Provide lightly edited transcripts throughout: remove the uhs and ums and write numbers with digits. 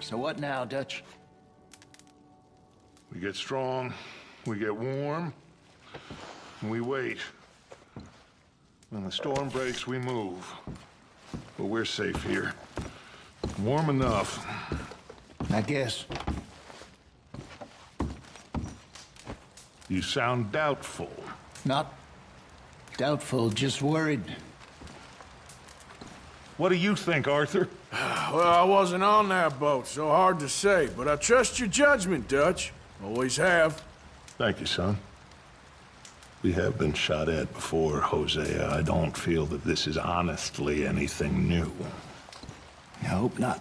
So what now, Dutch? We get strong, we get warm, and we wait. When the storm breaks, we move. But we're safe here. Warm enough. I guess. You sound doubtful. Not doubtful, just worried. What do you think, Arthur? Well, I wasn't on that boat, so hard to say, but I trust your judgment, Dutch. Always have. Thank you, son. We have been shot at before, Hosea. I don't feel that this is honestly anything new. I hope not.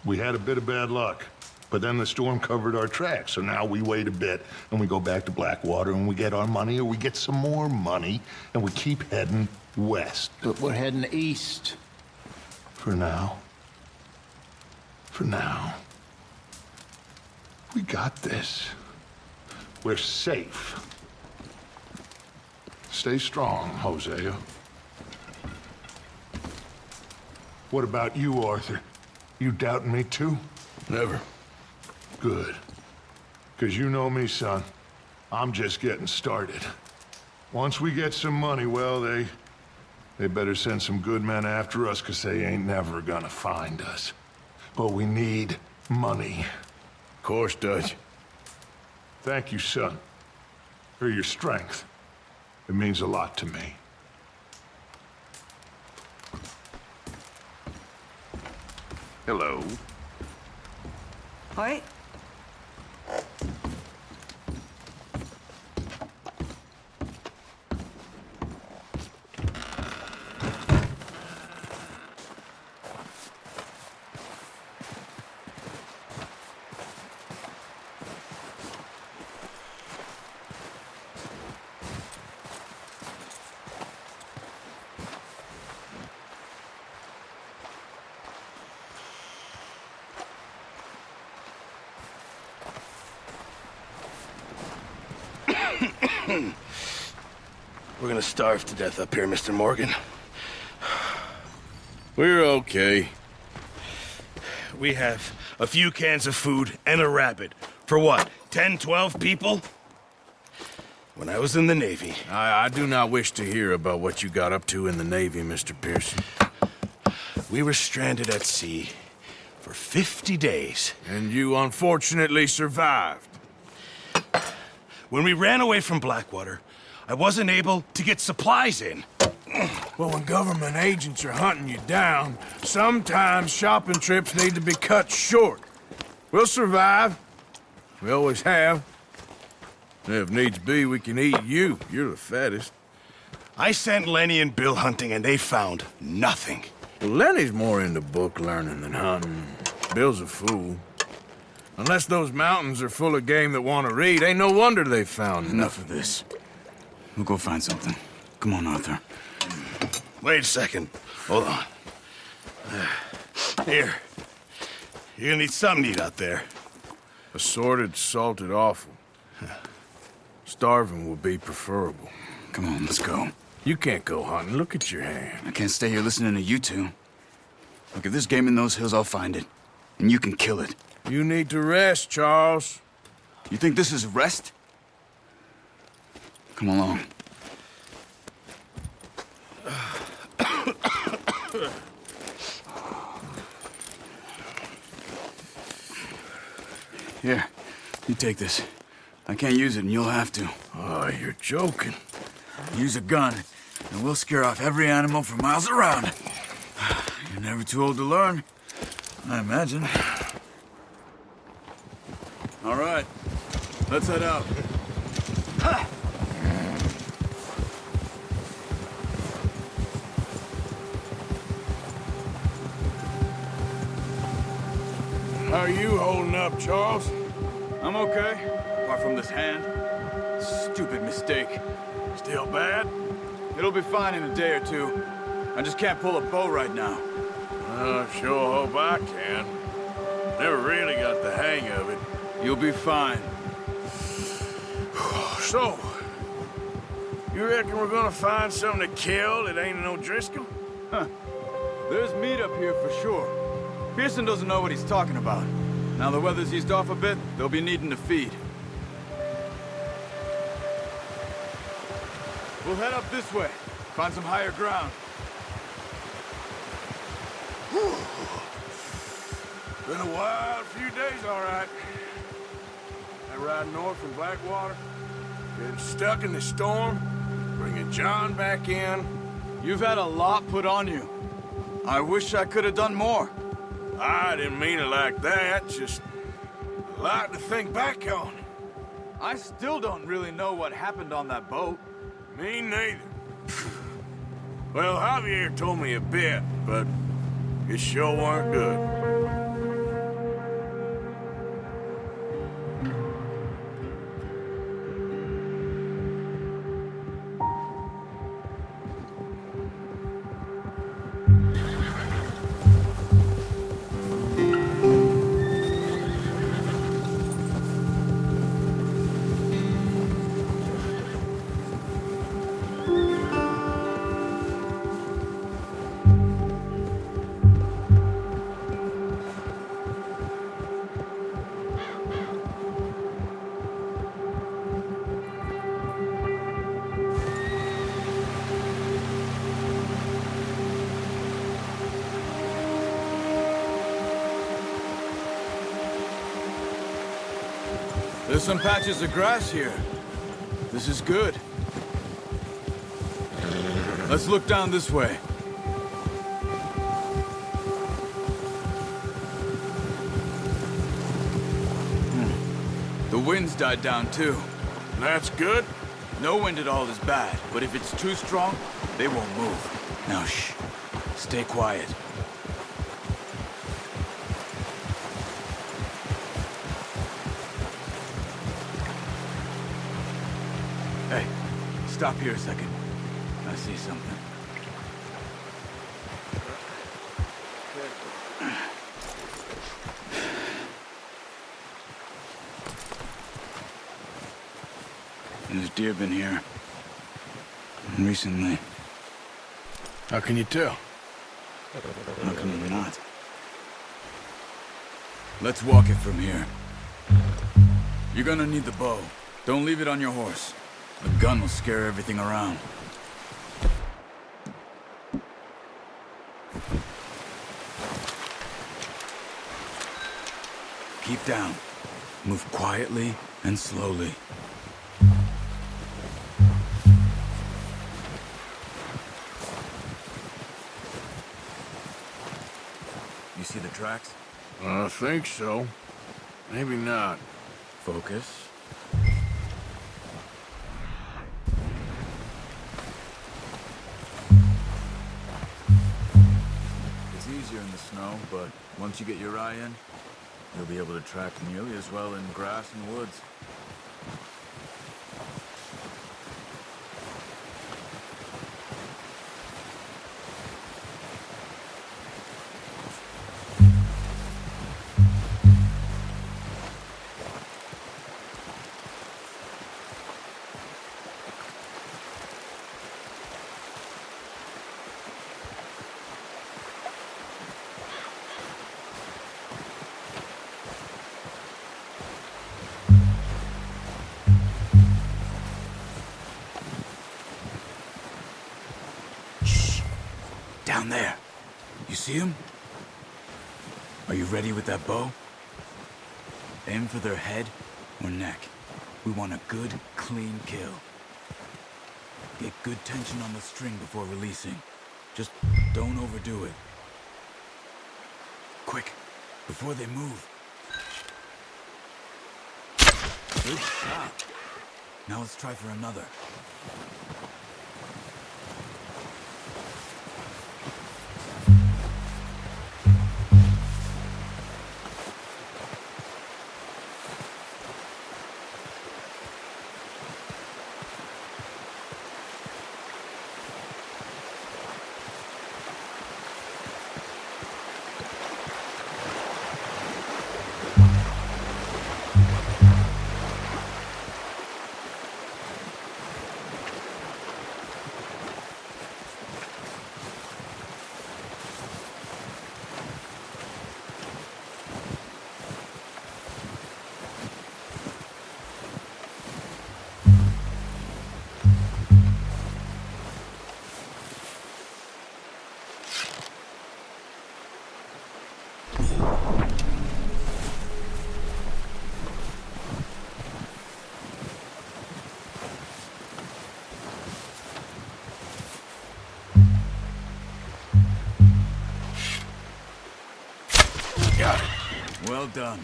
We had a bit of bad luck, but then the storm covered our tracks, so now we wait a bit, and we go back to Blackwater, and we get our money, or we get some more money, and we keep heading west. But we're heading east. For now. For now. We got this. We're safe. Stay strong, Hosea. What about you, Arthur? You doubting me too? Never. Good. 'Cause you know me, son. I'm just getting started. Once we get some money, well, they better send some good men after us, 'cause they ain't never gonna find us. But we need money. Of course, Dutch. Thank you, son, for your strength. It means a lot to me. Hello. Oi. We're gonna starve to death up here, Mr. Morgan. We're okay. We have a few cans of food and a rabbit. For what, 10, 12 people? When I was in the Navy... I do not wish to hear about what you got up to in the Navy, Mr. Pearson. We were stranded at sea for 50 days. And you unfortunately survived. When we ran away from Blackwater, I wasn't able to get supplies in. Well, when government agents are hunting you down, sometimes shopping trips need to be cut short. We'll survive. We always have. If needs be, we can eat you. You're the fattest. I sent Lenny and Bill hunting, and they found nothing. Well, Lenny's more into book learning than hunting. Bill's a fool. Unless those mountains are full of game that want to read, ain't no wonder they found Enough of this. We'll go find something. Come on, Arthur. Wait a second. Hold on. Here. You're gonna need something to eat out there. Assorted, salted offal. Starving would be preferable. Come on, let's go. You can't go hunting. Look at your hand. I can't stay here listening to you two. Look, if there's game in those hills, I'll find it. And you can kill it. You need to rest, Charles. You think this is rest? Come along. Here, you take this. I can't use it, and you'll have to. Oh, you're joking. Use a gun, and we'll scare off every animal for miles around. You're never too old to learn, I imagine. All right, let's head out. How are you holding up, Charles? I'm okay, apart from this hand. Stupid mistake. Still bad? It'll be fine in a day or two. I just can't pull a bow right now. I sure hope I can. Never really got the hang of it. You'll be fine. So, you reckon we're gonna find something to kill that ain't no Driscoll? There's meat up here for sure. Pearson doesn't know what he's talking about. Now the weather's eased off a bit, they'll be needing to feed. We'll head up this way. Find some higher ground. Been a wild few days, all right. That ride north from Blackwater, getting stuck in the storm, bringing John back in. You've had a lot put on you. I wish I could have done more. I didn't mean it like that, just a lot to think back on. I still don't really know what happened on that boat. Me neither. Well, Javier told me a bit, but it sure weren't good. There's some patches of grass here. This is good. Let's look down this way. The wind's died down too. That's good. No wind at all is bad, but if it's too strong, they won't move. Now shh. Stay quiet. Hey, stop here a second. I see something. There's deer been here. Recently. How can you tell? How can you not? Let's walk it from here. You're gonna need the bow. Don't leave it on your horse. A gun will scare everything around. Keep down. Move quietly and slowly. You see the tracks? I think so. Maybe not. Focus. It's easier in the snow, but once you get your eye in, you'll be able to track nearly as well in grass and woods. Down there. You see him? Are you ready with that bow? Aim for their head or neck. We want a good, clean kill. Get good tension on the string before releasing. Just don't overdo it. Quick, before they move. Good shot. Now let's try for another. Got it. Well done.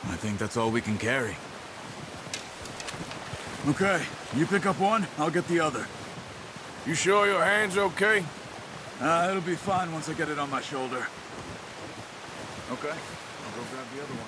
I think that's all we can carry. Okay, you pick up one, I'll get the other. You sure your hand's okay? It'll be fine once I get it on my shoulder. Okay, I'll go grab the other one.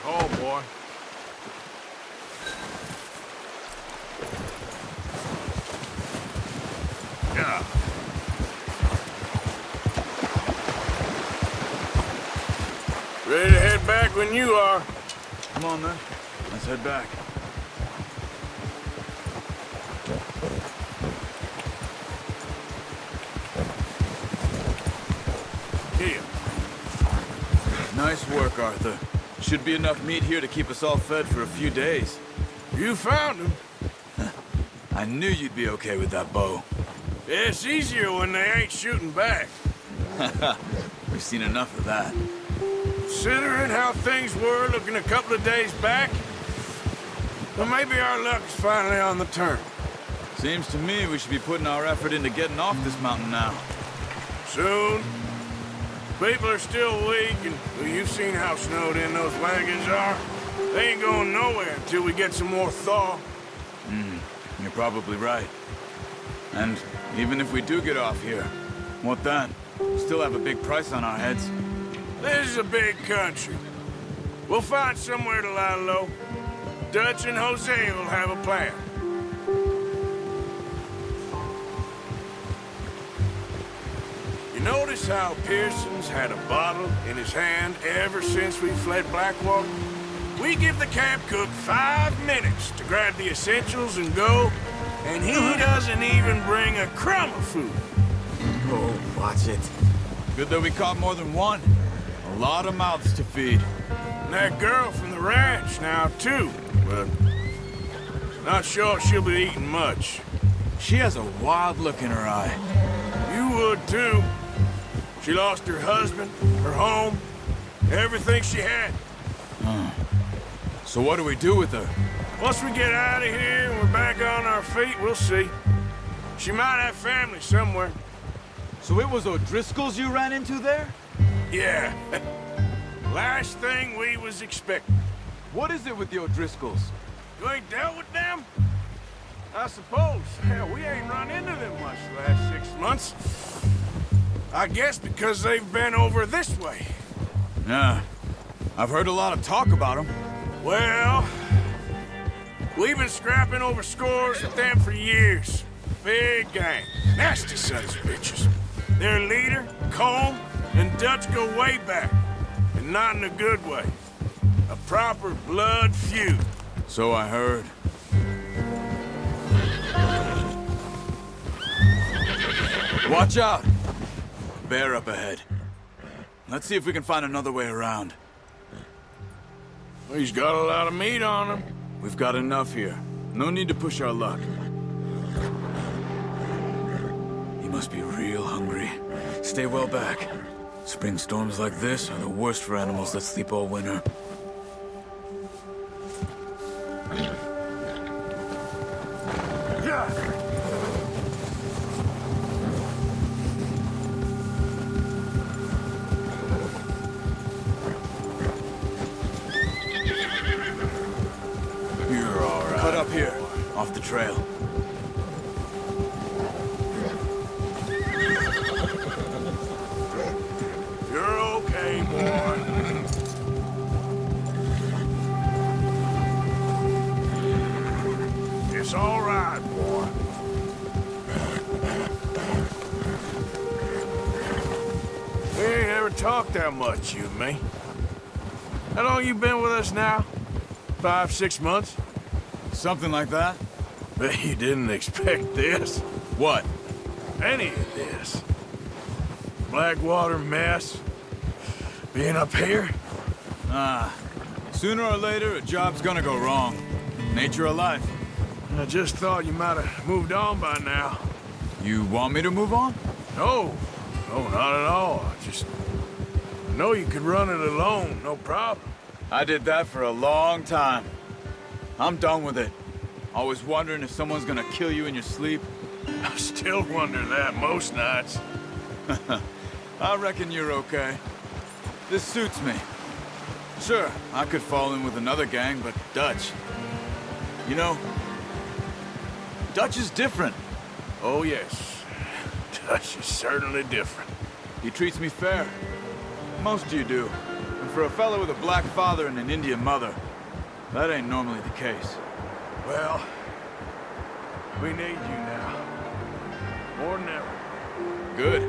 Oh, boy. Yeah. Ready to head back when you are. Come on, then. Let's head back. Here. Nice work, Arthur. Should be enough meat here to keep us all fed for a few days. You found him. I knew you'd be okay with that bow. It's easier when they ain't shooting back. We've seen enough of that. Considering how things were looking a couple of days back, well, maybe our luck's finally on the turn. Seems to me we should be putting our effort into getting off this mountain now. Soon. People are still weak, and well, you've seen how snowed in those wagons are. They ain't going nowhere until we get some more thaw. You're probably right. And even if we do get off here, what then? We still have a big price on our heads. This is a big country. We'll find somewhere to lie low. Dutch and Jose will have a plan. You notice how Pearson's had a bottle in his hand ever since we fled Blackwater? We give the camp cook 5 minutes to grab the essentials and go, and he doesn't even bring a crumb of food. Oh, watch it. Good that we caught more than one. A lot of mouths to feed. And that girl from the ranch now, too. But not sure she'll be eating much. She has a wild look in her eye. You would, too. She lost her husband, her home, everything she had. So what do we do with her? Once we get out of here and we're back on our feet, we'll see. She might have family somewhere. So it was O'Driscoll's you ran into there? Yeah. Last thing we was expecting. What is it with the O'Driscolls? You ain't dealt with them? I suppose. Hell, we ain't run into them much the last 6 months. I guess because they've been over this way. Yeah. I've heard a lot of talk about them. Well, we've been scrapping over scores with them for years. Big gang. Nasty sons of bitches. Their leader, Colm, and Dutch go way back. And not in a good way. A proper blood feud. So I heard. Watch out! Bear up ahead. Let's see if we can find another way around. Well, he's got a lot of meat on him. We've got enough here. No need to push our luck. He must be real hungry. Stay well back. Spring storms like this are the worst for animals that sleep all winter. trail. You're okay, boy. It's all right, boy. We ain't ever talked that much, you and me. How long you been with us now? 5, 6 months? Something like that? Bet you didn't expect this. What? Any of this. Blackwater mess. Being up here? Sooner or later, a job's gonna go wrong. Nature of life. I just thought you might have moved on by now. You want me to move on? No, not at all. I know you could run it alone, no problem. I did that for a long time. I'm done with it. Always wondering if someone's gonna kill you in your sleep. I still wonder that most nights. I reckon you're okay. This suits me. Sure, I could fall in with another gang, but Dutch... You know, Dutch is different. Oh, yes. Dutch is certainly different. He treats me fair. Most of you do. And for a fellow with a black father and an Indian mother, that ain't normally the case. Well, we need you now. More than ever. Good.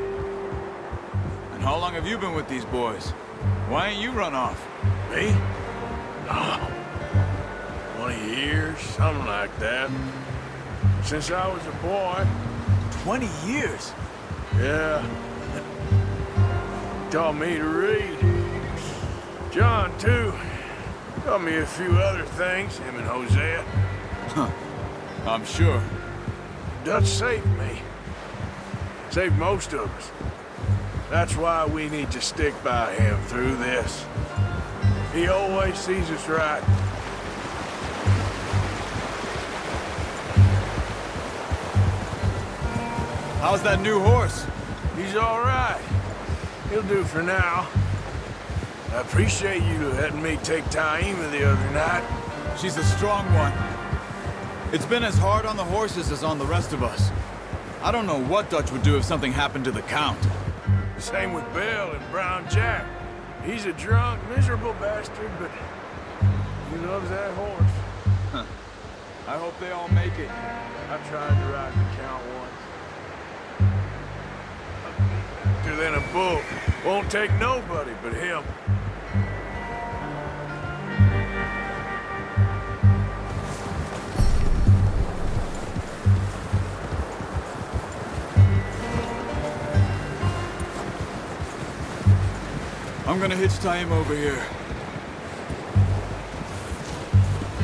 And how long have you been with these boys? Why ain't you run off? Me? Oh, 20 years, something like that. Since I was a boy. 20 years? Yeah. Taught me to read. John, too. Taught me a few other things, him and Hosea. Huh. I'm sure. Dutch saved me. Saved most of us. That's why we need to stick by him through this. He always sees us right. How's that new horse? He's all right. He'll do for now. I appreciate you letting me take Taima the other night. She's a strong one. It's been as hard on the horses as on the rest of us. I don't know what Dutch would do if something happened to the Count. Same with Bill and Brown Jack. He's a drunk, miserable bastard, but he loves that horse. Huh. I hope they all make it. I tried to ride the Count once. Faster than a bull. Won't take nobody but him. I'm gonna hitch Taima over here.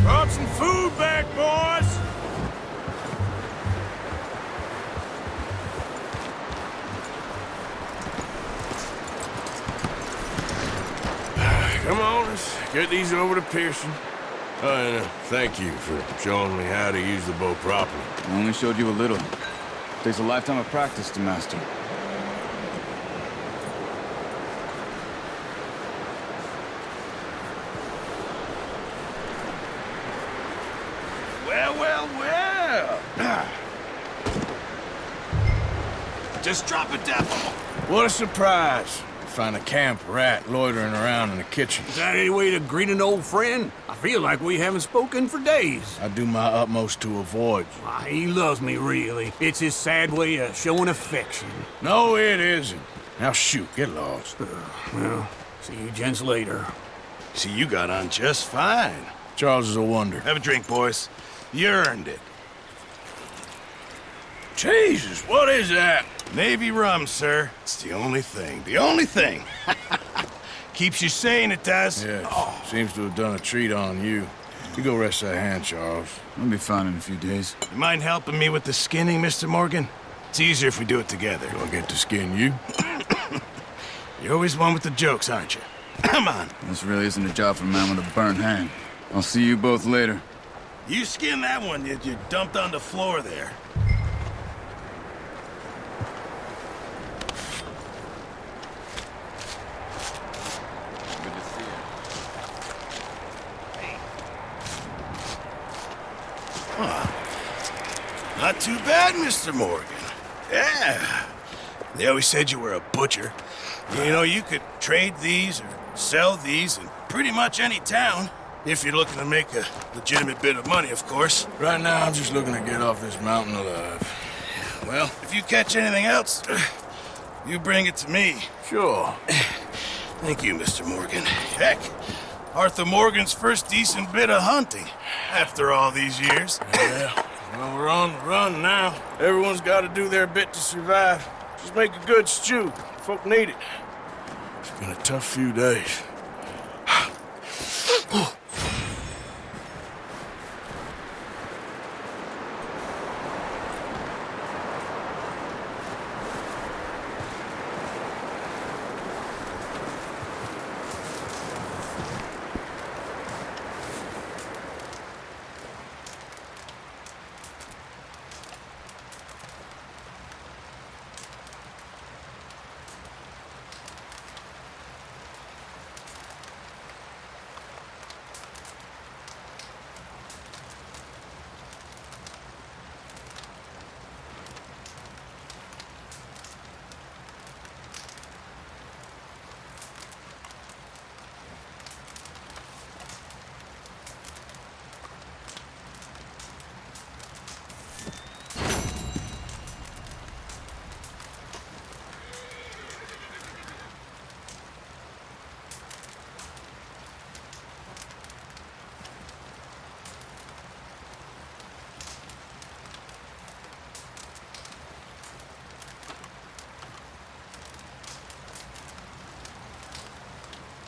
Brought some food back, boys! Come on, let's get these over to Pearson. And thank you for showing me how to use the bow properly. I only showed you a little. Takes a lifetime of practice to master. Well. Just drop it down. What a surprise. Find a camp rat loitering around in the kitchen. Is that any way to greet an old friend? I feel like we haven't spoken for days. I do my utmost to avoid you. Why, he loves me, really. It's his sad way of showing affection. No, it isn't. Now shoot, get lost. Well, see you gents later. See, you got on just fine. Charles is a wonder. Have a drink, boys. You earned it. Jesus, what is that? Navy rum, sir. It's the only thing. The only thing. Keeps you sane, it does. Yes, seems to have done a treat on you. You go rest that hand, Charles. I'll be fine in a few days. You mind helping me with the skinning, Mr. Morgan? It's easier if we do it together. Do I get to skin you? You're always one with the jokes, aren't you? Come on. This really isn't a job for a man with a burnt hand. I'll see you both later. You skin that one that you dumped on the floor there. Good to see you. Not too bad, Mr. Morgan. Yeah. They always said you were a butcher. You know, you could trade these or sell these in pretty much any town. If you're looking to make a legitimate bit of money, of course. Right now, I'm just looking to get off this mountain alive. Well, if you catch anything else, you bring it to me. Sure. Thank you, Mr. Morgan. Heck, Arthur Morgan's first decent bit of hunting after all these years. Yeah, well, we're on the run now. Everyone's got to do their bit to survive. Just make a good stew. Folk need it. It's been a tough few days.